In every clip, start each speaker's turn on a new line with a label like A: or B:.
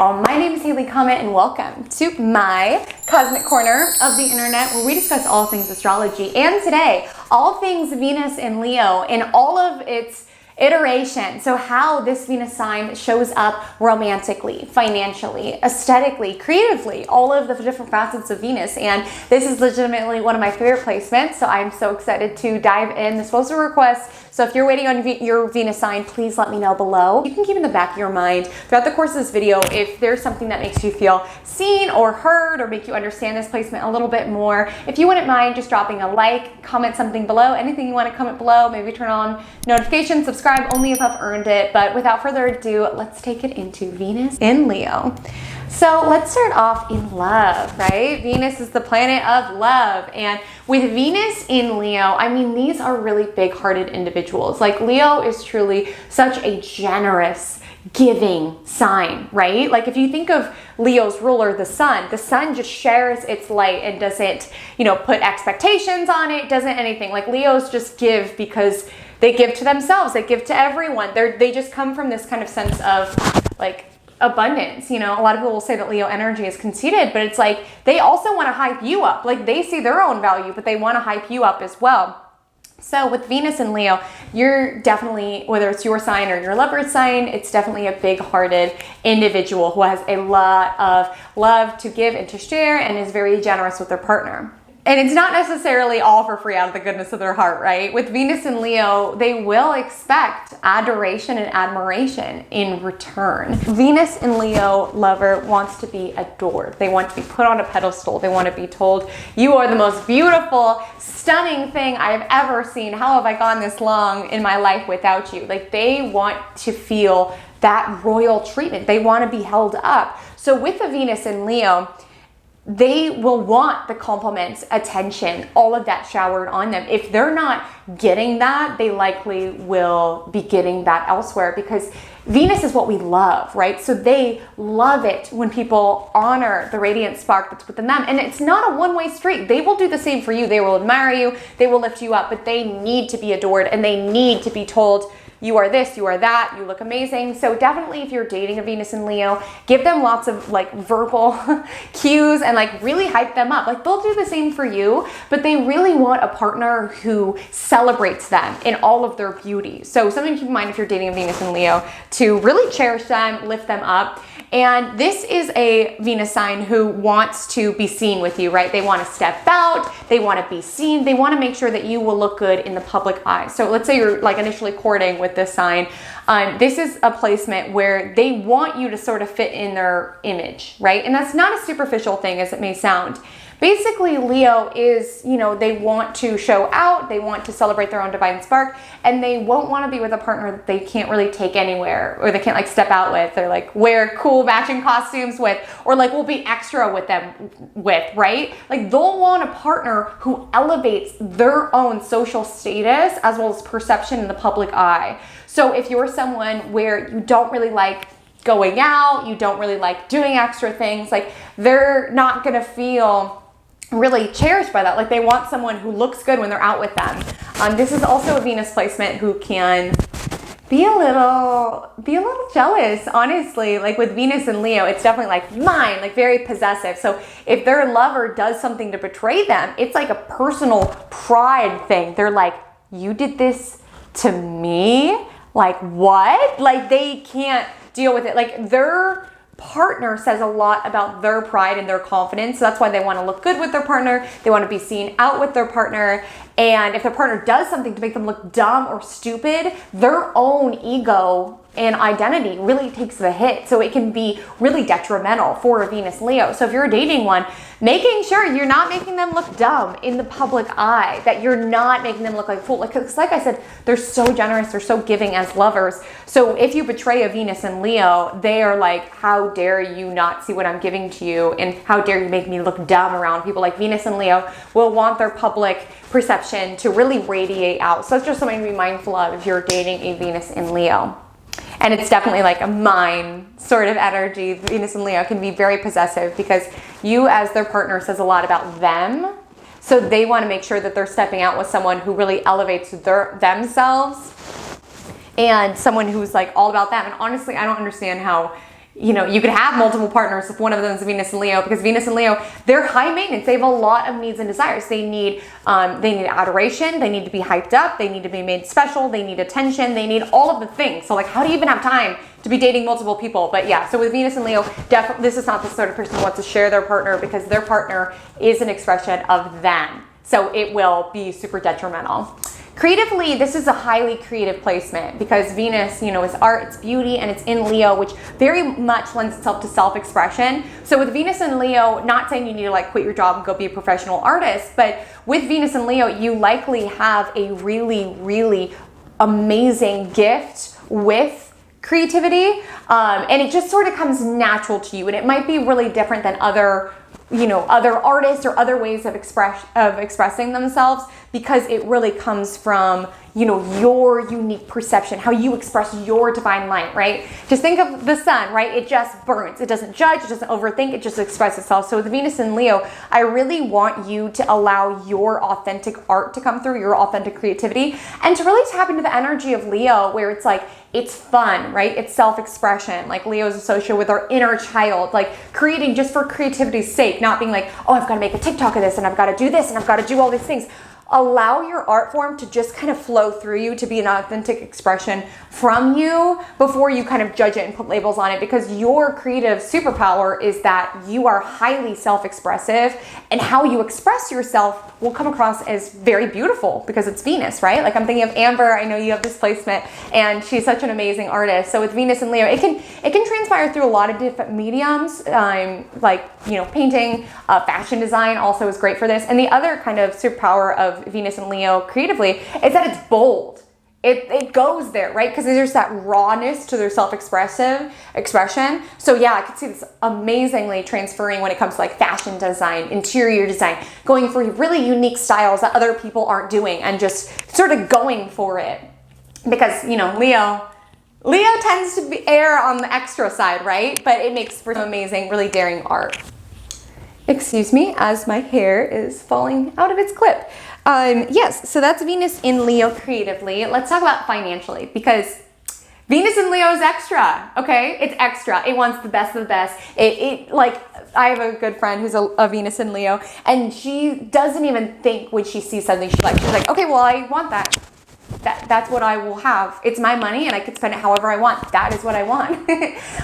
A: all, my name is Comet and welcome to my cosmic corner of the internet where we discuss all things astrology, and today all things Venus in Leo in all of its iteration. So how this Venus sign shows up romantically, financially, aesthetically, creatively, all of the different facets of Venus. And this is legitimately one of my favorite placements, so I'm so excited to dive in. This was a request, so if you're waiting on your Venus sign, please let me know below. You can keep in the back of your mind throughout the course of this video if there's something that makes you feel seen or heard or make you understand this placement a little bit more. If you wouldn't mind just dropping a like, comment something below, anything you want to comment below, maybe turn on notifications, subscribe only if I've earned it. But without further ado, let's take it into Venus in Leo. So let's start off in love, right? Venus is the planet of love. And with Venus in Leo, I mean, these are really big-hearted individuals. Like Leo is truly such a generous, giving sign, right? Like if you think of Leo's ruler, the sun just shares its light and doesn't, put expectations on it, doesn't anything. Like Leos just give because they give to themselves, they give to everyone. They just come from this kind of sense of like abundance. A lot of people will say that Leo energy is conceited, but it's like they also want to hype you up. Like they see their own value, but they want to hype you up as well. So with Venus and Leo, you're definitely, whether it's your sign or your lover's sign, it's definitely a big-hearted individual who has a lot of love to give and to share and is very generous with their partner. And it's not necessarily all for free out of the goodness of their heart, right? With Venus and Leo, they will expect adoration and admiration in return. Venus and Leo lover wants to be adored. They want to be put on a pedestal. They want to be told, you are the most beautiful, stunning thing I've ever seen. How have I gone this long in my life without you? Like they want to feel that royal treatment. They want to be held up. So with the Venus and Leo, they will want the compliments, attention, all of that showered on them. If they're not getting that, they likely will be getting that elsewhere because Venus is what we love, right? So they love it when people honor the radiant spark that's within them. And it's not a one-way street. They will do the same for you. They will admire you. They will lift you up, but they need to be adored and they need to be told, you are this, you are that, you look amazing. So definitely if you're dating a Venus and Leo, give them lots of like verbal cues and like really hype them up. Like they'll do the same for you, but they really want a partner who celebrates them in all of their beauty. So something to keep in mind if you're dating a Venus and Leo, to really cherish them, lift them up. And this is a Venus sign who wants to be seen with you, right? They want to step out, they want to be seen, they want to make sure that you will look good in the public eye. So let's say you're like initially courting with this sign. This is a placement where they want you to sort of fit in their image, right? And that's not a superficial thing as it may sound. Basically, Leo is, they want to show out, they want to celebrate their own divine spark, and they won't want to be with a partner that they can't really take anywhere, or they can't like step out with, or like wear cool matching costumes with, or like will be extra with them with, right? Like they'll want a partner who elevates their own social status as well as perception in the public eye. So if you're someone where you don't really like going out, you don't really like doing extra things, like they're not gonna feel really cherished by that. Like they want someone who looks good when they're out with them. This is also a Venus placement who can be a little jealous, honestly. Like with Venus and Leo, it's definitely like mine, like very possessive. So if their lover does something to betray them, it's like a personal pride thing. They're like, you did this to me? Like what? Like they can't deal with it. Like their partner says a lot about their pride and their confidence. So that's why they want to look good with their partner. They want to be seen out with their partner. And if their partner does something to make them look dumb or stupid, their own ego and identity really takes the hit. So it can be really detrimental for a Venus Leo. So if you're dating one, making sure you're not making them look dumb in the public eye, that you're not making them look like fool. Like I said, they're so generous, they're so giving as lovers. So if you betray a Venus and Leo, they are like, how dare you not see what I'm giving to you? And how dare you make me look dumb around people? Like Venus and Leo will want their public perception to really radiate out. So that's just something to be mindful of if you're dating a Venus and Leo. And it's definitely like a mine sort of energy. Venus and Leo can be very possessive because you as their partner says a lot about them. So they want to make sure that they're stepping out with someone who really elevates themselves and someone who's like all about them. And honestly, I don't understand how you know, you could have multiple partners if one of them is Venus and Leo, because Venus and Leo, they're high maintenance. They have a lot of needs and desires. They need adoration. They need to be hyped up. They need to be made special. They need attention. They need all of the things. So like, how do you even have time to be dating multiple people? But yeah, so with Venus and Leo, definitely, this is not the sort of person who wants to share their partner, because their partner is an expression of them. So it will be super detrimental. Creatively, this is a highly creative placement, because Venus, you know, is art, it's beauty, and it's in Leo, which very much lends itself to self-expression. So with Venus and Leo, not saying you need to like quit your job and go be a professional artist, but with Venus and Leo, you likely have a really, really amazing gift with creativity, and it just sort of comes natural to you, and it might be really different than other, you know, other artists or other ways of expressing themselves, because it really comes from, you know, your unique perception, how you express your divine light, right? Just think of the sun, right? It just burns. It doesn't judge. It doesn't overthink. It just expresses itself. So with Venus and Leo, I really want you to allow your authentic art to come through, your authentic creativity, and to really tap into the energy of Leo, where it's like, it's fun, right? It's self-expression. Like Leo is associated with our inner child, like creating just for creativity's sake, not being like, oh, I've got to make a TikTok of this, and I've got to do this, and I've got to do all these things. Allow your art form to just kind of flow through you, to be an authentic expression from you before you kind of judge it and put labels on it, because your creative superpower is that you are highly self-expressive, and how you express yourself will come across as very beautiful because it's Venus, right? Like I'm thinking of Amber. I know you have this placement, and she's such an amazing artist. So with Venus and Leo, it can transpire through a lot of different mediums, like, you know, painting, fashion design also is great for this. And the other kind of superpower of Venus and Leo creatively is that it's bold. It goes there, right? Because there's that rawness to their self-expressive expression. So yeah, I could see this amazingly transferring when it comes to like fashion design, interior design, going for really unique styles that other people aren't doing, and just sort of going for it. Because, you know, Leo tends to err on the extra side, right? But it makes for some amazing, really daring art. Excuse me, as my hair is falling out of its clip. Yes, so that's Venus in Leo creatively. Let's talk about financially, because Venus in Leo is extra, okay? It's extra. It wants the best of the best. Like, I have a good friend who's a Venus in Leo, and she doesn't even think when she sees something she's like, okay, well, I want that. That's what I will have. It's my money, and I could spend it however I want. That is what I want.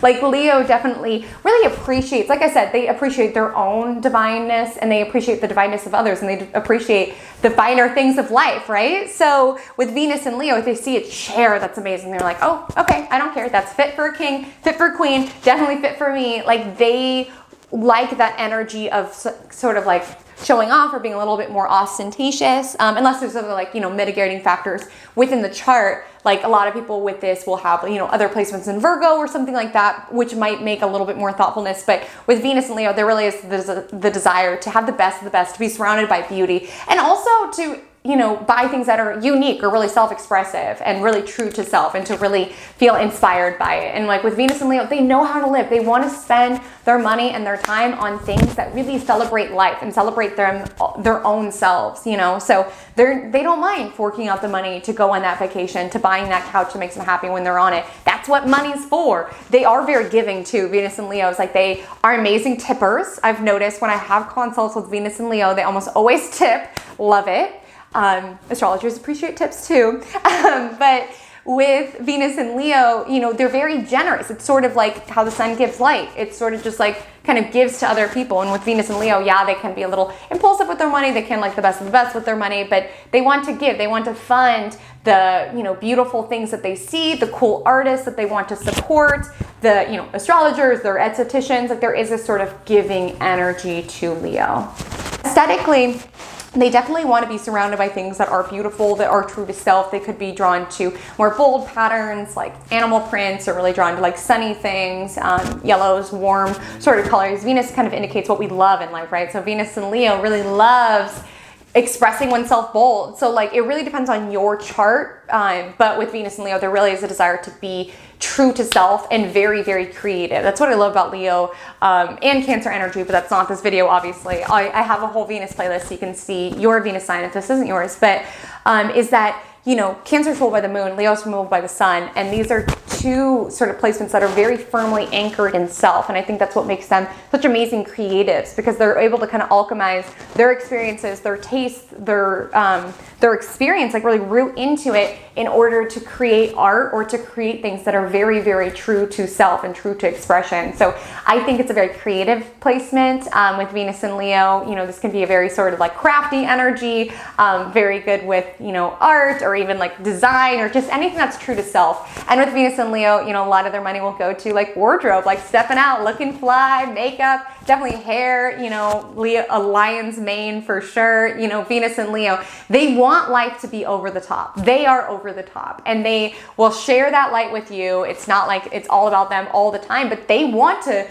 A: Like Leo definitely really appreciates, like I said, they appreciate their own divineness, and they appreciate the divineness of others, and they appreciate the finer things of life, right? So with Venus and Leo, if they see a chair that's amazing, they're like, oh, okay, I don't care. That's fit for a king, fit for a queen, definitely fit for me. Like they like that energy of sort of like showing off or being a little bit more ostentatious, unless there's other like, you know, mitigating factors within the chart. Like a lot of people with this will have, you know, other placements in Virgo or something like that, which might make a little bit more thoughtfulness. But with Venus and Leo, there really is the desire to have the best of the best, to be surrounded by beauty, and also to, you know, buy things that are unique or really self-expressive and really true to self, and to really feel inspired by it. And like with Venus and Leo, they know how to live. They want to spend their money and their time on things that really celebrate life and celebrate their own selves, you know? So they don't mind forking out the money to go on that vacation, to buying that couch that makes them happy when they're on it. That's what money's for. They are very giving too. Venus and Leo is like, they are amazing tippers. I've noticed when I have consults with Venus and Leo, they almost always tip. Love it. Astrologers appreciate tips too. But with Venus and Leo, you know, they're very generous. It's sort of like how the sun gives light. It's sort of just like kind of gives to other people. And with Venus and Leo, yeah, they can be a little impulsive with their money. They can like the best of the best with their money, but they want to give. They want to fund the, you know, beautiful things that they see, the cool artists that they want to support, the, you know, astrologers, their estheticians. Like there is this sort of giving energy to Leo. Aesthetically, they definitely want to be surrounded by things that are beautiful, that are true to self. They could be drawn to more bold patterns like animal prints, or really drawn to like sunny things, yellows, warm sort of colors. Venus kind of indicates what we love in life, right? So Venus and Leo really loves expressing oneself bold. So like it really depends on your chart. But with Venus and Leo, there really is a desire to be true to self and very, very creative. That's what I love about Leo and Cancer energy, but that's not this video, obviously. I have a whole Venus playlist so you can see your Venus sign if this isn't yours, but is that you know, Cancer is ruled by the moon, Leo is ruled by the sun, and these are two sort of placements that are very firmly anchored in self. And I think that's what makes them such amazing creatives, because they're able to kind of alchemize their experiences, their tastes, their experience, like really root into it in order to create art or to create things that are very, very true to self and true to expression. So I think it's a very creative placement with Venus and Leo. You know, this can be a very sort of like crafty energy, very good with, you know, art or even like design or just anything that's true to self. And with Venus and Leo, you know, a lot of their money will go to like wardrobe, like stepping out, looking fly, makeup, definitely hair, you know, Leo, a lion's mane for sure. You know, Venus and Leo, they want life to be over the top. They are over the top, and they will share that light with you. It's not like it's all about them all the time, but they want to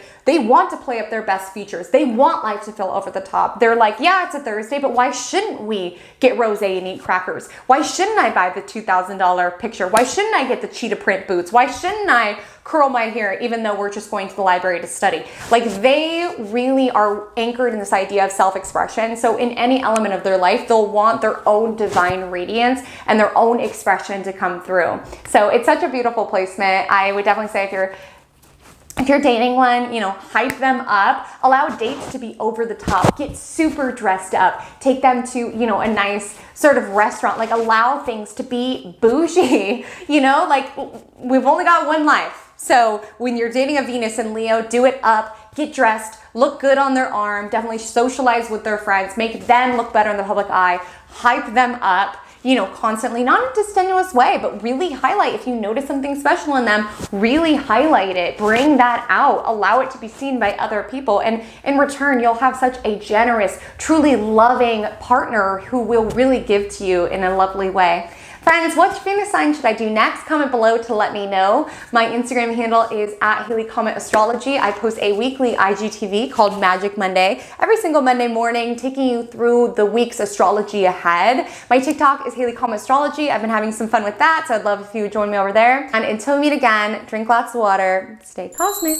A: play up their best features. They want life to feel over the top. They're like, yeah, it's a Thursday, but why shouldn't we get rosé and eat crackers? Why shouldn't I buy the $2,000 picture? Why shouldn't I get the cheetah print boots? Why shouldn't I curl my hair even though we're just going to the library to study? Like, they really are anchored in this idea of self-expression. So in any element of their life, they'll want their own divine radiance and their own expression to come through. So it's such a beautiful placement. I would definitely say if you're dating one, you know, hype them up, allow dates to be over the top, get super dressed up, take them to, you know, a nice sort of restaurant, like allow things to be bougie, you know, like we've only got one life. So when you're dating a Venus and Leo, do it up, get dressed, look good on their arm, definitely socialize with their friends, make them look better in the public eye, hype them up, you know, constantly, not in a disingenuous way, but really highlight. If you notice something special in them, really highlight it, bring that out, allow it to be seen by other people. And in return, you'll have such a generous, truly loving partner who will really give to you in a lovely way. Friends, which Venus sign should I do next? Comment below to let me know. My Instagram handle is @HaleyCometAstrology. I post a weekly IGTV called Magic Monday every single Monday morning, taking you through the week's astrology ahead. My TikTok is HaleyCometAstrology. I've been having some fun with that, so I'd love if you would join me over there. And until we meet again, drink lots of water, stay cosmic.